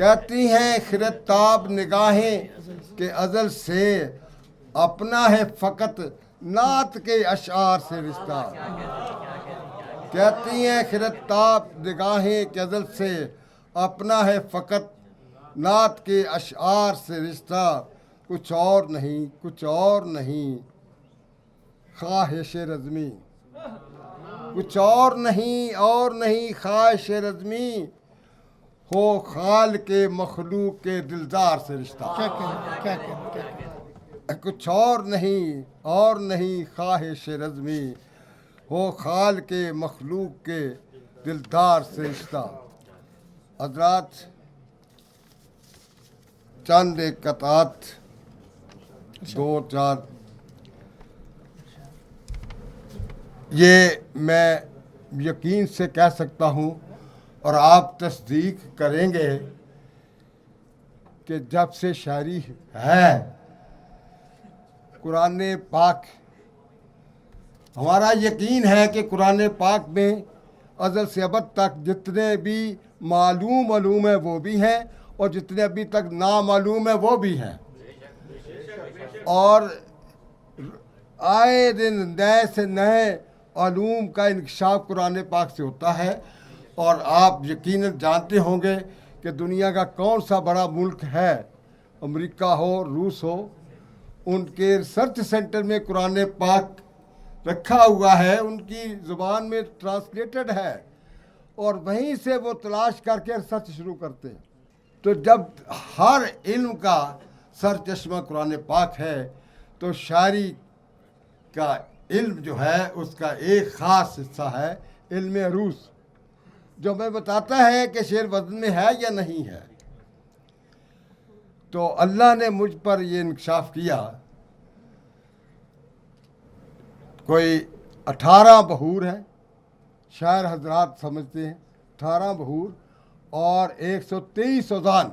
کہتی ہیں خرد تاب نگاہیں کہ ازل سے اپنا ہے فقط نعت کے اشعار سے رشتہ. کہتی ہیں خرد تاب نگاہیں کہ ازل سے اپنا ہے فقط نعت کے اشعار سے رشتہ. کچھ اور نہیں، کچھ اور نہیں خواہش رزمی، کچھ اور نہیں خواہش رزمی، ہو خال کے مخلوق کے دلدار سے رشتہ. کچھ اور نہیں خواہش رزمی، ہو خال کے مخلوق کے دلدار سے رشتہ. حضرات، چند ایک قطعات، 2-4 یہ میں یقین سے کہہ سکتا ہوں اور آپ تصدیق کریں گے کہ جب سے شاعری ہے قرآن پاک، ہمارا یقین ہے کہ قرآن پاک میں ازل سے ابد تک جتنے بھی معلوم علوم ہیں وہ بھی ہیں، اور جتنے ابھی تک نامعلوم ہیں وہ بھی ہیں، اور آئے دن نئے سے نئے علوم کا انکشاف قرآن پاک سے ہوتا ہے. اور آپ یقیناً جانتے ہوں گے کہ دنیا کا کون سا بڑا ملک ہے، امریکہ ہو، روس ہو، ان کے ریسرچ سینٹر میں قرآن پاک رکھا ہوا ہے، ان کی زبان میں ٹرانسلیٹڈ ہے، اور وہیں سے وہ تلاش کر کے ریسرچ شروع کرتے ہیں. تو جب ہر علم کا سر چشمہ قرآن پاک ہے تو شاعری کا علم جو ہے اس کا ایک خاص حصہ ہے علم عروض، جو ہمیں بتاتا ہے کہ شعر وزن میں ہے یا نہیں ہے. تو اللہ نے مجھ پر یہ انکشاف کیا. کوئی 18 بحور ہیں، شاعر حضرات سمجھتے ہیں 18 بحور اور 123 اوزان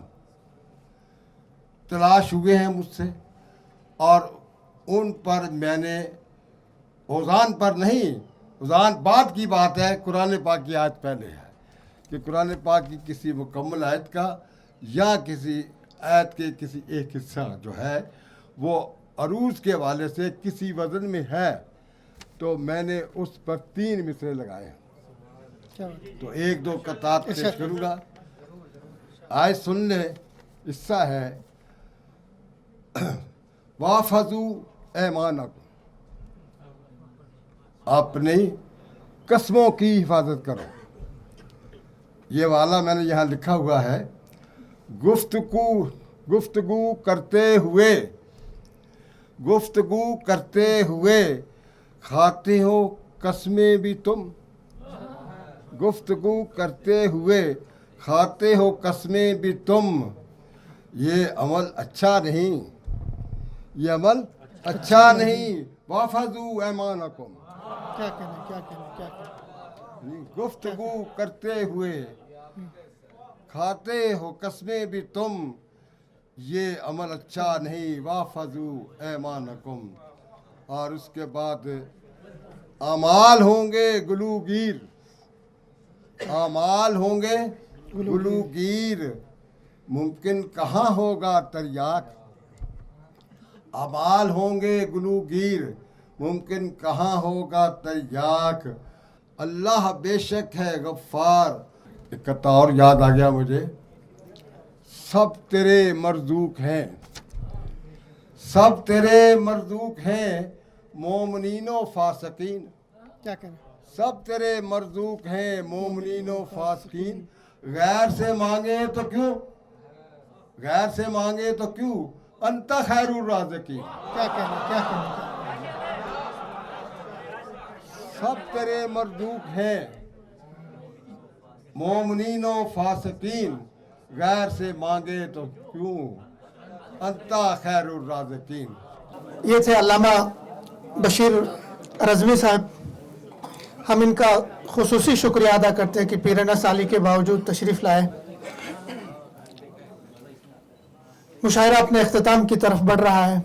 تلاش ہوئے ہیں مجھ سے، اور ان پر میں نے اوزان پر نہیں، اوزان بعد کی بات ہے، قرآن پاک کی آیت پہلے ہے کہ قرآن پاک کی کسی مکمل آیت کا یا کسی آیت کے کسی ایک حصہ جو ہے وہ عروض کے حوالے سے کسی وزن میں ہے، تو میں نے اس پر 3 مصرے لگائے ہیں. تو 1-2 قطعات پیش کروں گا، آئے سن لیں. حصہ ہے وَافَظُوا ایمانکم، اپنی قسموں کی حفاظت کرو. یہ والا میں نے یہاں لکھا ہوا ہے. گفتگو کرتے ہوئے کھاتے ہو قسمیں بھی تم، گفتگو کرتے ہوئے کھاتے ہو قسمیں بھی تم، یہ عمل اچھا نہیں، یہ عمل اچھا نہیں. وَافَظُوا ایمانکم، گفتگو کرتے ہوئے کھاتے ہو قسمیں بھی تم، یہ عمل اچھا نہیں. وَافَظُوا ایمانکم. اور اس کے بعد اعمال ہوں گے گلوگیر، اعمال ہوں گے گلوگیر، ممکن کہاں ہوگا تریاک. اعمال ہوں گے گلوگیر، ممکن کہاں ہوگا تریاک. اللہ بے شک ہے غفار. ایک قطعہ اور یاد آ گیا مجھے. سب تیرے مرزوق ہیں، سب تیرے مرزوق ہیں مومنین و فاسقین. کیا کہنا؟ سب تیرے مرزوق ہیں مومنین و فاسقین. غیر سے مانگے تو کیوں، غیر سے مانگے تو کیوں، انت خیر الرازقین. کیا کہنا؟ سب تیرے مرزوق ہیں مومنین و فاسقین، غیر سے مانگے تو کیوں، انت خیر الرازقین. یہ تھے علامہ بشیر رضوی صاحب. ہم ان کا خصوصی شکریہ ادا کرتے ہیں کہ پیرانہ سالی کے باوجود تشریف لائے. مشاعرہ اپنے اختتام کی طرف بڑھ رہا ہے.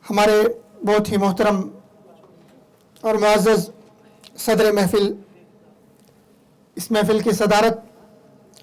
ہمارے بہت ہی محترم اور معزز صدر محفل، اس محفل کی صدارت